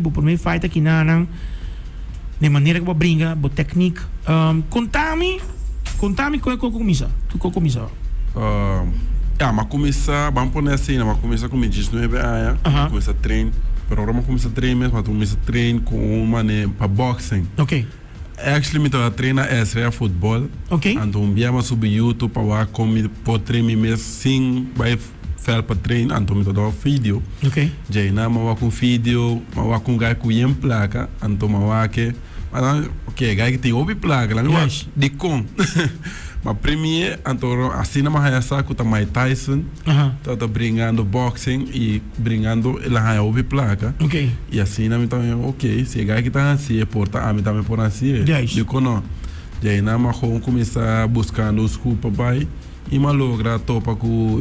por mim fight aqui na de maneira que vou brincar, boa técnica. Contame como é que começa. Tu começa? Mas começa, vamos pôr assim, mas começa com 19 anos, começa a treinar, pero agora começa a treinar mesmo, mas começa a treinar com uma para boxing. Ok. Actually, me estava treinando é futebol. Ok. Então, eu sobre YouTube para como pode treinar mesmo sim, vai fazer para treinar, então me estava vídeo. Ok. Já não, mas com vídeo, mas com gai com em placa, então mas que, ok, gai que tem ouve placa, lá não de com. Mas primeiro, então assim na minha saco tá Mike Tyson, tá brincando boxing e brincando lá a ouve placa. Ok. E assim na então ok, se gai que tá assim, porta a mim também por assim. De com não. Já não, mas começar buscando os culpa pai. E me logra topa com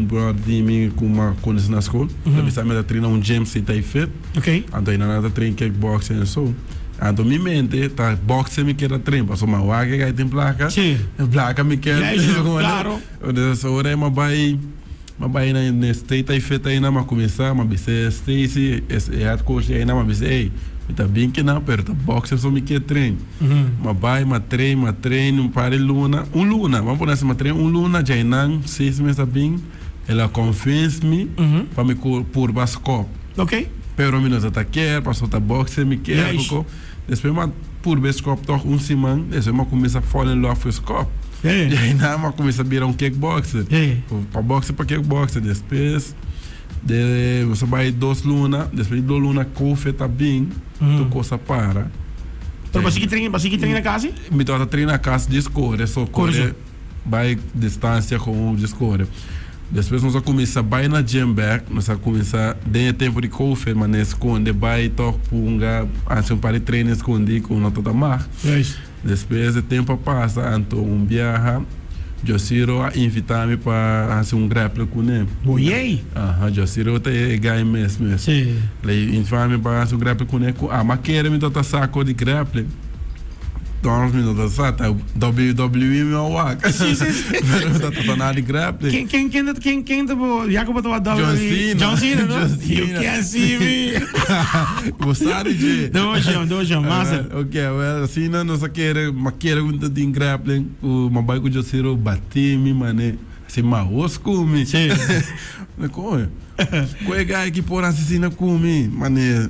brother de mim com uma condição na escola. Também sabe treinar James e tá fit. Ok. Então ainda nada treino kickboxing e so. Então minha mente tá boxing me quer treinar, passou uma waga que tem placa. Sim. Placa me quer. Claro. Dessa hora é vai na state aí feita aí na mas começar, mas você Stacy é head coach aí na mas ei, tá bem que não perto boxing só me quer treinar. Mas treino para luna, vamos por assim, treino luna já não 6 meses bem, ela convence me para me por bascop. Ok. Pero menos ataque, passou tá boxing me quer, depois mas por bascop toca semana, depois mas começa a fall in love with scope. E aí mas começa a virar kickboxer. Para boxe para kickboxer, depois você vai 2 lunas, depois 2 lunas cofe tá bem, tu coisa para. Então você que treina na casa? Me toca treinar na casa de escolha, só corre vai distância com o de escolha. Depois nós começa vai na gym back, nós começa de tempo de cofe, mas esconde vai tocar punga, assim para treinar esconde com nota da mar. Depois o tempo passa, então viaja, Josiro invitar-me para fazer grappling com ele. Boiei? Josiro é gai mesmo. Sim. Ele invita-me para fazer grappling com ele. Mas quer me dar saco de grappling. Então, me dá saco, WWE me awak. Sim. Mas tá nada de grappling. Quem Jacob tá WWE? John Cena, não? You can't see me. Gostaram de? Dojo, massa. Ok, assim não só quer, mas quer muito de grappling. O mabai com o Josiro bati-me, mané. Assim, maus come. Sim. Como é gai que por assassina come, mané.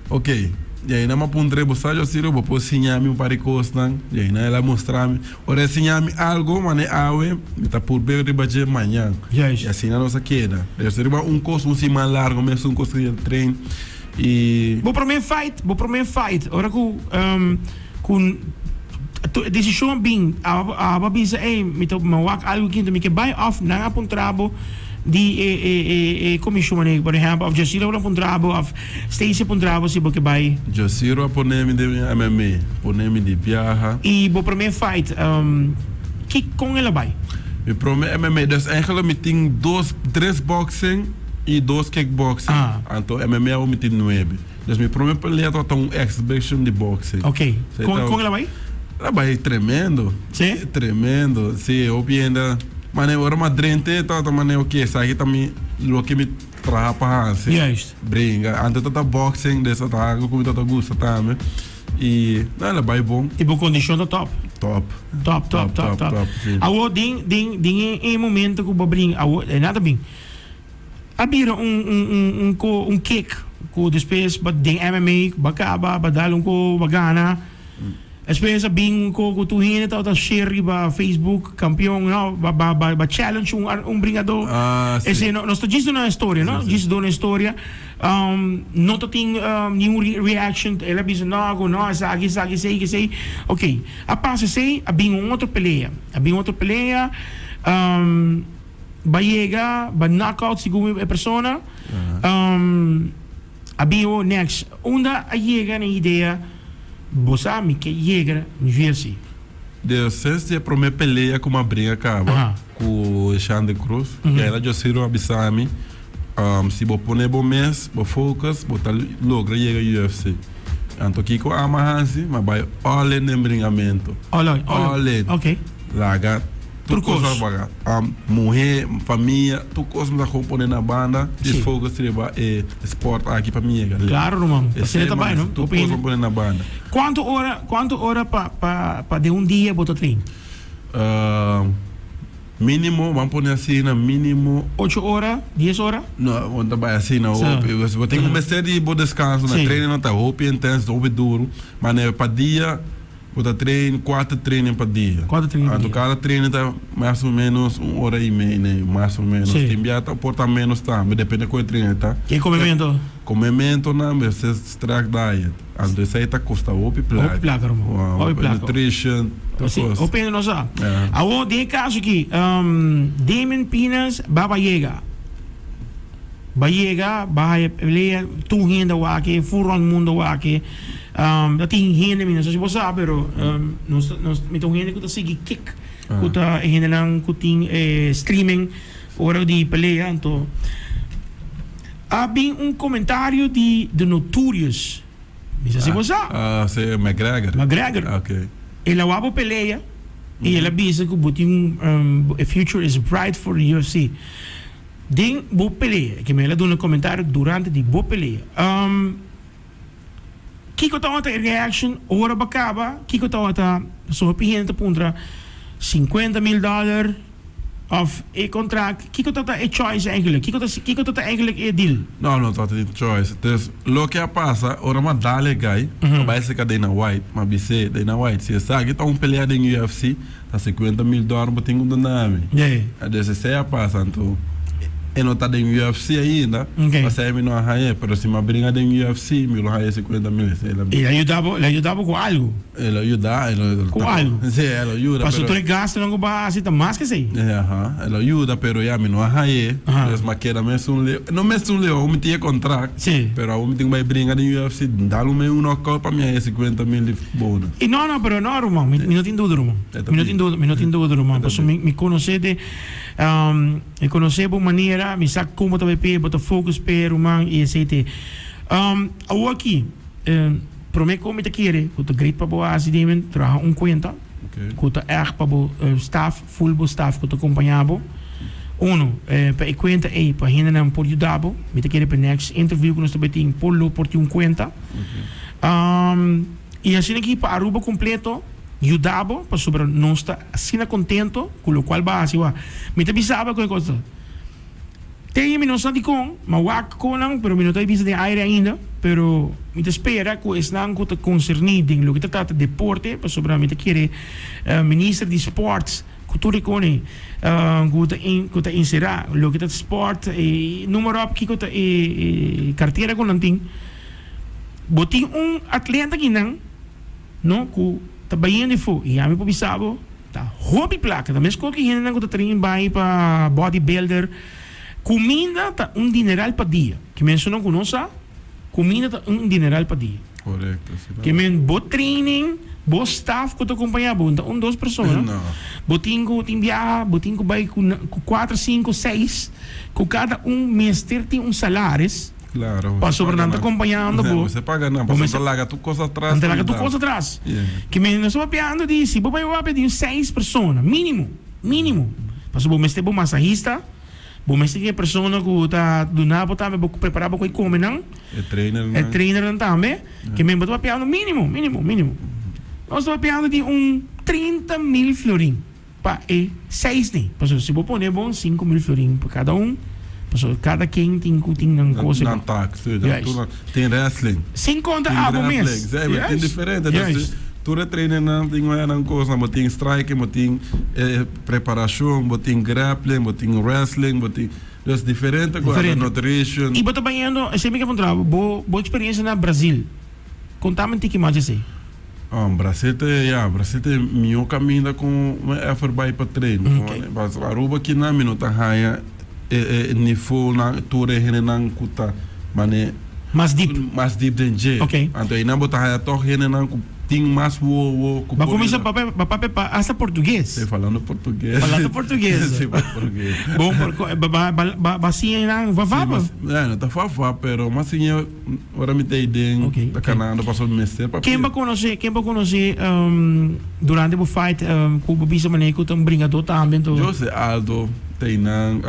Ok. E aí, não me apontei você já se roubou, por ensinar-me paricostan. E aí, ela mostrar-me, ora ensinar-me algo, mas awe, me tá por bem de manhã. E assim, não se queda. Eu seria curso, semana largo, mesmo curso de treino. E vou para mim fight. Ora com decisão bem, a babisa me tô mawak algo que me que buy off na apontrabo di come chama né, por exemplo, of Josiro na pontrabo, of Stacy pontrabo se boque vai. Josiro a poner-me de MMA, poner-me de viaja. E vou para mim fight, que com ela vai? Me promete MMA, dus eigenlijk me tem 3 boxing e 2 kickboxing. Então MMA eu me tem 9. Dus me promete pelear até exhibition de boxing. Ok. Com ela vai? Ela vai tremendo. Sim? Tremendo. Sim, eu ainda mas agora uma drente tá também o que sai também o que me trapa assim. Brinca, antes tá boxing dessa tá algo que tá gosta também. E ela vai bom. E boa condição tá top. Top. Awo ding em momento que o bobrinho, awo é nada bem. Abira um kick com depois ding MMA, bacaba, badalong ko bagana. Espécie bem com tu hine tá share ba Facebook campeão não ba challenge bringador. Esse nós estou dizendo uma história, não? Dizendo uma história. Não tô tem nenhum reaction. Ela diz não, sei. Ok. A passa sei a bem outra peleia. Ba chega, ba knockout segundo a persona. A bio next. Onda a chega na ideia. Você me que chega no Jersey. De sexta para minha peleia com uma briga acaba com o Xande Cruz. E ela já se abisame. Se vou poner bom mês, vou focus, vou logra chegar ao UFC. Então aqui com a Amahasi, mas vai all in em bringamento. All in. Ok. Laga Tu Turcos. coisa vaga. A mulher, família, tu coisa me componer na banda, Sim. desfogo treba esporte aqui para mim. Claro, irmão. Você também, não? Tu coisa componer na banda. Quanto hora para de um dia botar treino? Mínimo, vamos pôr assim, na mínimo 8 horas? 10 horas? não, vamos trabalhar assim, na roupa. Você tem que começar de bom descanso, na Sim. treino não tá roupa intenso, roupa duro, mas né, para dia, você treino, 4 treinos para dia. 4 treinos por dia. Cada treino tá mais ou menos 1h30, né? Mais ou menos. Sim. Tem dia tá porta menos, tá? Mas depende de qual treino, tá? Que comimento? Comimento, não, mas você extract diet. Então, isso aí tá custa roupa e placa. Roupa e placa, irmão. Roupa e placa. Nutrition, Assim, coisa. opinião nossa. É. Agora, de caso aqui, Damon Pinas, Baba Yega. Bayega, Bahia, Leia, tu renda wake, furon mundo wake. Dat tem renda mina, zoals je wel sabe, pero nos met een renda kuta sige kick, kuta renda lang kuting streaming, ora di pelea, então. Havia comentário de Notorious. Bisa se você Você é McGregor? McGregor. Ok. Ele wabo peleia e ele avisa que boting a future is bright for the UFC. Den bo peleia, que me ela deu um comentário durante de bo peleia. Kiko tá outra reaction, ora bacaba, Kiko tá outra sua opinião tá pondra $50,000 of a contract. Kiko tá a choice eigenlijk. Kiko tá eigenlijk a deal. Não, tá de choice. Então, o que passa, ora uma dale guy, vai ser que Dana White, mas BC, Dana White, se sabe, tá peleado em UFC, tá $50,000, botem um nome. Yeah. A DC passa, então. E não está em UFC ainda, Ok. mas é não é, mas se me brinca em UFC, me lo é 50,000. Ele ajudava com algo. Ela ajuda, Com algo. Sim, ela ajuda. Mas tu gasta não com assim, tá mais que sei. Ela ajuda, pero ya me não é, mas maquera mesmo leo, não mesmo leo, eu me tinha contrato, Sim. pero eu me tenho mais brinca em UFC, dá-lo me um knockout para mim é 50,000 de bônus. E não, pero não, irmão, me não tem dúvida, irmão. Me não tem dúvida, irmão. Porque me conhecer de, me conhecer por maneira, me sabe como também pe, botar focus pe, irmão, e etc. Eu aqui, prometo como te querer, que tu great para boa assim, traga conta, que tu erg para bo staff, full bo staff que tu acompanhava. Uno, para conta aí, para ainda não por ajudar, me te querer para next interview que nós também tem por lo por ti conta. E assim aqui para Aruba completo, ajudava, para sobre não estar assim contento, com o qual base, me te avisava com a coisa. Tem não sabe com, mas o com não, pero me não tem vista de aire ainda, pero me te espera que es não que te concernido em lo que trata de deporte, para sobre me te querer ministro de esportes, cultura e cone, que te inserir lo que trata sport, número up que te carteira com não tem. Botin atleta aqui não, que tá bem de fo, e a me pobisabo, tá hobby placa, também escolhe que ainda não que tá trein vai para bodybuilder. Comida tá dineral para dia. Que menso não conhece, comida tá dineral para dia. Correto. Que men bo training, bo staff que te acompanha, bo duas pessoas. Não. Botingo viaja, botingo vai com 4, 5, 6, com cada mês ter salário. Claro. Para sobre não te acompanhando, bo. Você paga não, você larga tu coisa atrás. Não te larga tu coisa atrás. Que men não estou papiando de se bo vai pedir 6 pessoas, mínimo. Para sobre mês ter bo massagista. Bom, mas tem pessoa que está do nada também preparar para comer não? É trainer não também, que me botou papiando mínimo. Nós estamos papiando de 30,000 florim para 6 nem. Pastor, se vou pôr bom 5,000 florim para cada pastor, cada quem tem uma coisa. Não tá, tem wrestling. Sem conta abo mês. Tem diferente. Tu treina não tem uma coisa, mas tem strike, mas tem preparação, mas tem grappling, mas tem wrestling, mas tem diferente coisa, nutrition. E botou banhando, sempre que eu encontrava, boa experiência na Brasil. Contame um pouquinho mais assim. Brasil tem meu caminho com effort by para treino. Mas Aruba aqui na minuta raia nível na ture renan kuta, mas mais deep than J. Okay. Então aí na botar raia toch renan tem mais wo Vai começar para hasta português. Sei falando português. Falando português. Sei português. Bom, bacia não vavava. Não tá fava, pero mas sim ora me dei den da canando passou mestre para. Quem vai conhecer durante o fight com o bisa maneco tão bringador também to. Jose Aldo tem nan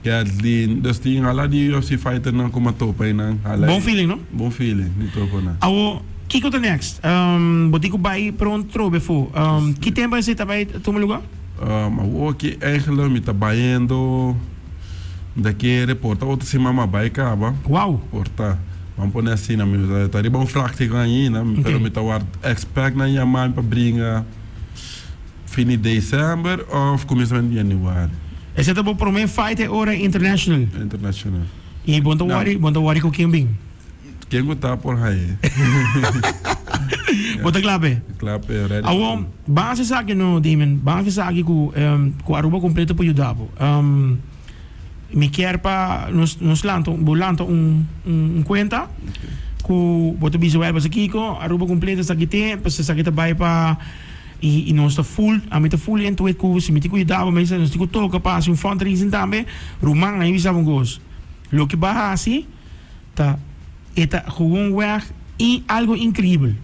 Gadlin, dus die ala die UFC fighter nan kuma topa nan. Bom feeling, não? Bom feeling, ni topa na. Awo, kiko to next. Botico bij pronto trobe fo. Que tempo você tá bij toma lugar? Awo que eigenlijk me tá baindo daqui reporta outra semana vai acaba. Wow. Porta. Vamos pôr assim na minha, tá riba fracte ganhar, né? Pero me tá war expect na yaman para brincar fim de dezembro ou começamento de januário. Esse é o primeiro fight é hora international. International. E bom wari com quem bem. Quem gostar por aí. Bota clave. Clave, ready. Awo, base sa akin no, Damon. Base sa akin ko aruba completo po yudabo. Me quer pa nos lanto cuenta. Ku bota visual pa sa Kiko, aruba completo sa kite, pa sa kita bay pa e nós está full, a mim está full into it com se me tico idava, mas nós tico toca para um fundraising também, rumang aí bisa vamos. Lo que baja assim, tá, eta gewoon weg e algo incrível,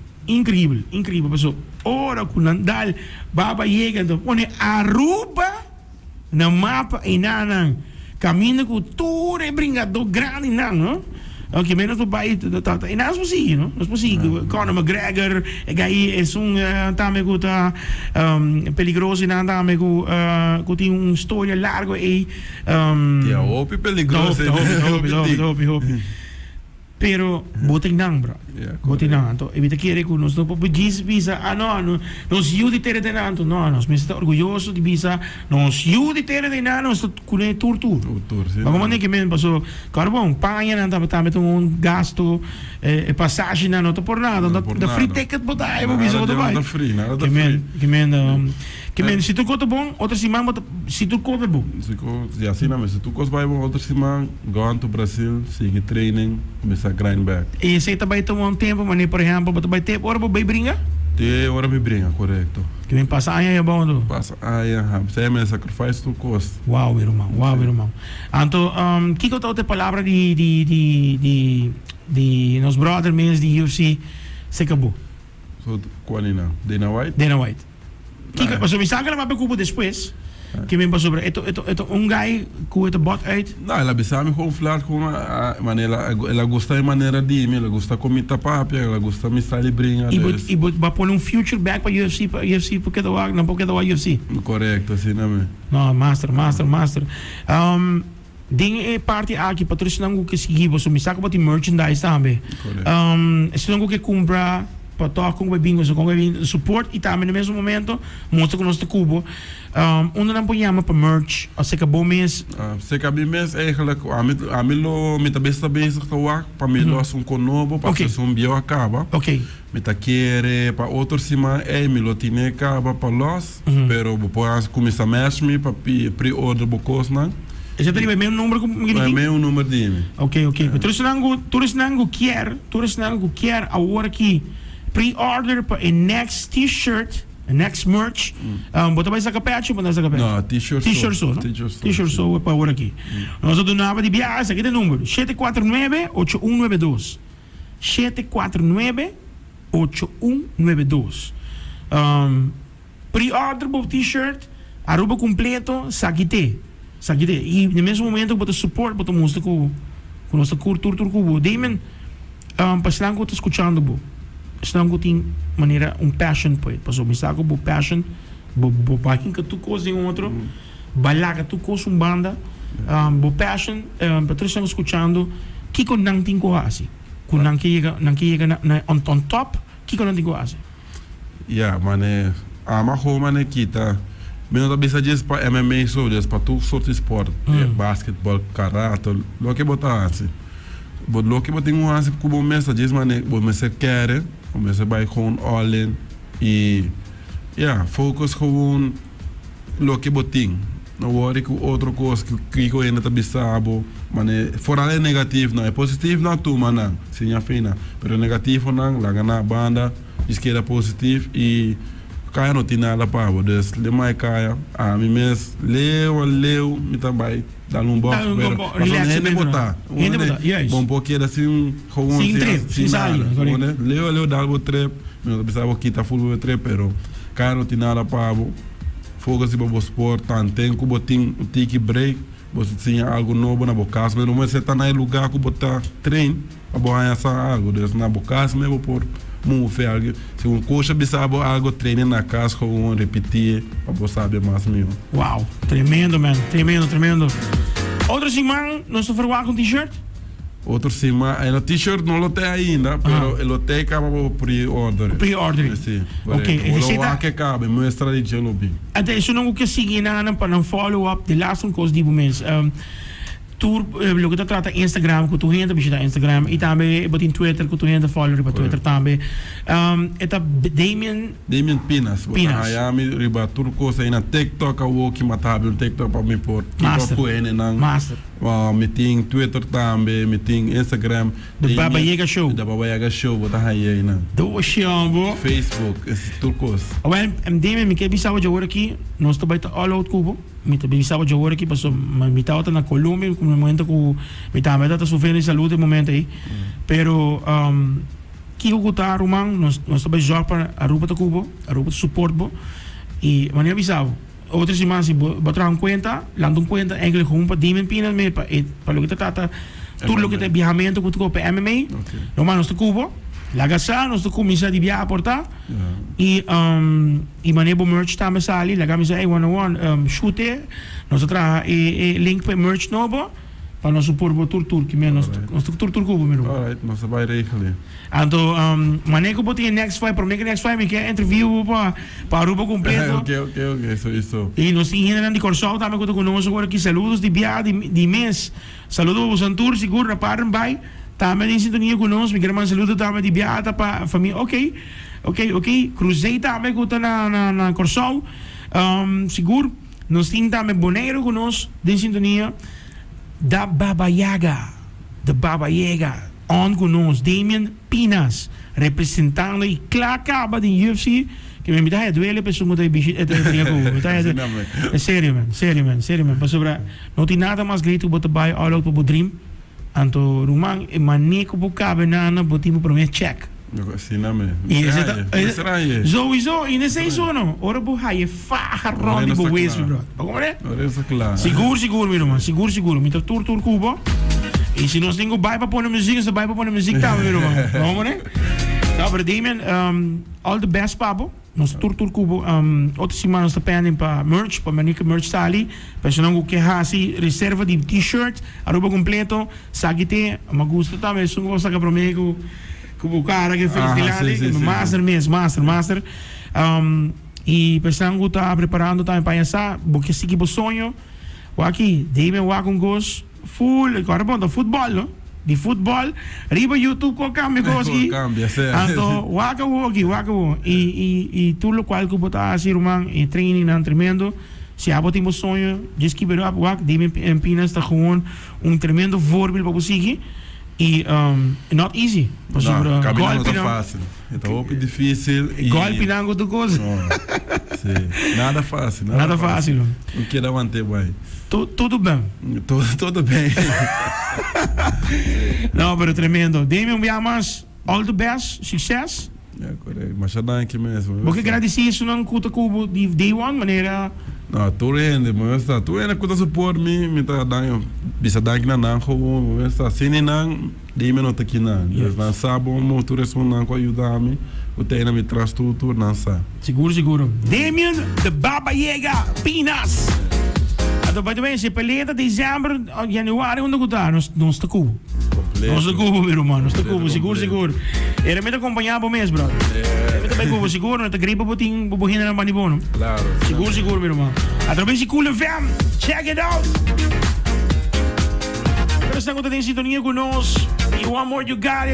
pessoal. Ora com Nandal, baba chegando, pone Aruba na mapa e nanang, caminho com tudo bringador grande não? Ok, menos do país, e não é possível, não? Não é possível. Conor McGregor, é também que peligroso, não também que tem uma história larga e hope peligroso. Hope. Pero boting nang, bro. Boting nang. Então, evita que ele nos não pode visa, não, nos ajude ter de nanto, não, nós me está orgulhoso de visa, nos ajude ter de nanto, nós com tour. Mas como nem que mesmo passou, claro bom, paga não também um gasto, passagem não por nada, da free ticket botar, aí vou visa botar vai. Nada free. Que men, se tu conta bom, outra semana, se tu conta bom. Se assim não, se tu conta bom, outra semana, go to Brasil, sigue training, começa a grind back. E você também toma um tempo, mas por exemplo, você vai ter hora para brincar? Tem hora para brincar, correto. Que vem passar aí é bom, não? Passa aí, você é sacrifício tu custa. Uau, irmão. Então, que conta outra palavra de nos brothers meus de UFC, se acabou. So, qual é não? Dana White. Mas me saca na mapa depois. Que me passou sobre guy com o bot uit. Não, ela pensava me conflar com uma maneira, ela gosta de maneira de mim, ela gosta de comer tapapia, ela gosta de me sair brincar. E vai pôr future back para UFC porque não porque da UFC. Correto, assim não é. Não, master. Ding é parte aqui patrocinando que seguir, você me saca para merchandise também. Se não que comprar para tocar com o bingo, com o support e também no mesmo momento mostra com o nosso cubo onde não põe para merch ou se acabou mês se acabou mês eigenlijk a mim lo me tá bezig para mim lo novo para que um bio acaba me tá querer para outro semana me lo tinha acaba para los pero depois começa mesmo para pre-order bocos não. Is dat niet mijn nummer? Mijn nummer die. Oké. Toerist nango kier award ki pre-order pa een next t-shirt, een next merch. Bota ba sa kapatch, bota sa kapatch. No, t-shirt. T-shirt so pa award ki. Nós donava de biasa, que é número 749-8192. 749-8192. Pre-order po t-shirt, aruba completo, sakite. E no mesmo momento bota support, bota música com nossa cultura cubo. Damon, paslang ko escuchando bo. Paslang ko tem maneira passion po. Paso me saco bo passion, bo bakin ka tu coisa em outro, balaga tu coisa banda, bo passion, patrocinan escuchando, kiko nang ting ko asi. Kung nang kiga na on top, kiko nang ting ko asi. Ja, mane ama ho mane kita. Menos a bisa diz para MMA só, diz para todo sorte de esporte, basquetebol, karate, lo que botar assim. But lo que botar um assim como mesa diz mané, você quer, você vai com all in e focus com lo que botar. Não worry com outra coisa que eu ainda tá bisabo, mané, fora é negativo não, é positivo não tu mané, sim a fina, pero negativo não, lá na banda esquerda positivo e Kaya não tem nada para o des le mai Kaya a mim mes leu me também dá um bom mas não é botar bom porque era assim sem trip sem sair leu dá o trip não precisava quitar full trip pero Kaya não tem nada para o fogo se para o sport tem que botar um tique break você tinha algo novo na boca mas não você está no lugar que botar treino a boa essa algo des na boca mesmo por muito algo se coxa bisabo algo treino na casa com repetir para você saber mais mesmo. Uau, tremendo, man, tremendo. Outra semana nós estamos a com t-shirt? Outra semana, o t-shirt não lo tem ainda, pero ele tem acaba por pre-order. Pre-order. Sim. Ok, receita que cabe, mostra de gelo bem. Até isso não o que seguir na para não follow up de last one coisa de momentos. Tour lo que trata Instagram que tu gente visita Instagram e também botin Twitter que tu gente follow para Twitter também eta Damien Pinas Miami riba turco sai na TikTok o que matava no TikTok para me por Master Master meeting Twitter também meeting Instagram The Baba Yaga Show bota aí na do show Facebook esse turcos well Damien me quer bisava de agora aqui nós tô baita all out cubo me te bisava de agora aqui passou me tá na Colômbia no momento que me tá sofrendo de saúde no momento aí pero que o tá rumang nós tô jogar para a roupa do cubo a roupa de suporte bo e maneira bisava outra semana se botar um conta lando um conta eigenlijk gewoon para Damien Pinas me para lo que trata tudo lo que tem viajamento que tu para MMA no mano do cubo la gasa nós tô começar de viajar portar e maneira merch também sali la camisa A101 chute nós tra link para merch novo para nós supor tour que menos nós tour cubo mesmo alright nós vai regelen então maneira que botar next fight para next fight me quer interview para roupa completo ok isso e nós temos de Corsol também que conosco agora aqui saludos de viagem de mês saludos ao Santur seguro na Parenbai também em sintonia conosco, me quero mandar saludo também de viagem para a família, ok, cruzei também que está na Corsol, seguro, nós temos também Boneiro conosco, de sintonia, da Baba Yaga, on conosco, Damien Pinas, representando e clacaba de UFC, que me invita a duele, pessoa que é sério, man, para sobrar, não tem nada mais grito que botar all out para o dream. Anto rumang maneco po cabe na botimo para mim check. Sim, não me. Sowieso, e nesse isso não. Ora bo haie farra rondi bo wes bro. Como é? Ora isso claro. Seguro, meu irmão. Seguro. Me tour Cuba. E se nós tenho vai para pôr música, você vai para pôr música também, meu irmão. Como é? Tá, para Damien, all the best pabo. Nós tour Cuba. Outra semana nós pendem para merch, para manica merch sali. Personal que hasi reserva de t-shirt, arroba completo, sagite, me gusta também, só vou sacar para mim que o cara que fez de master. E personal que está preparando também para essa, porque seguir o sonho. O aqui, Damien o com gosto full, agora bom, do futebol, não? De futebol, riba YouTube com cambio coski. Cambia, certo. Então, waka wo. E tudo o qual que botar assim, irmão, e training tremendo. Se há botar sonho, just keep it up, Damien Pinas está gewoon tremendo voorbeeld para você. E not easy. Não, caminhando não é fácil. É muito difícil. Golpe não é coisa. Sim. Nada fácil. Nada fácil. O que dá manter bem? Tudo bem. Tudo bem. Não, mas tremendo. Damien, mais all the best, sucesso. É, correto. Mas já dá aqui mesmo. Porque agradecer isso não custa cubo de day one, maneira. Não, tu rende, mas tá. Tu rende custa supor me tá dando. Bisa daqui na nanco, mas tá. Se nem não, Damien não tá aqui não. Não sabe como tu responde com ajudar-me. O treino me traz tudo, não sabe. Seguro. Damien, the Baba Yaga, Pinas. By the way, se peleta dezembro, januari, onde está? Nós está cubo. Nós está cubo, meu irmão. Nós está cubo, seguro. Era mesmo acompanhado mesmo, bro. Era também cubo, seguro. Não está gripa, botinho, bobohina na manibono. Claro. Seguro, meu irmão. Através de Cool FM, check it out. Pero estamos em sintonia conosco. E one more, you got it.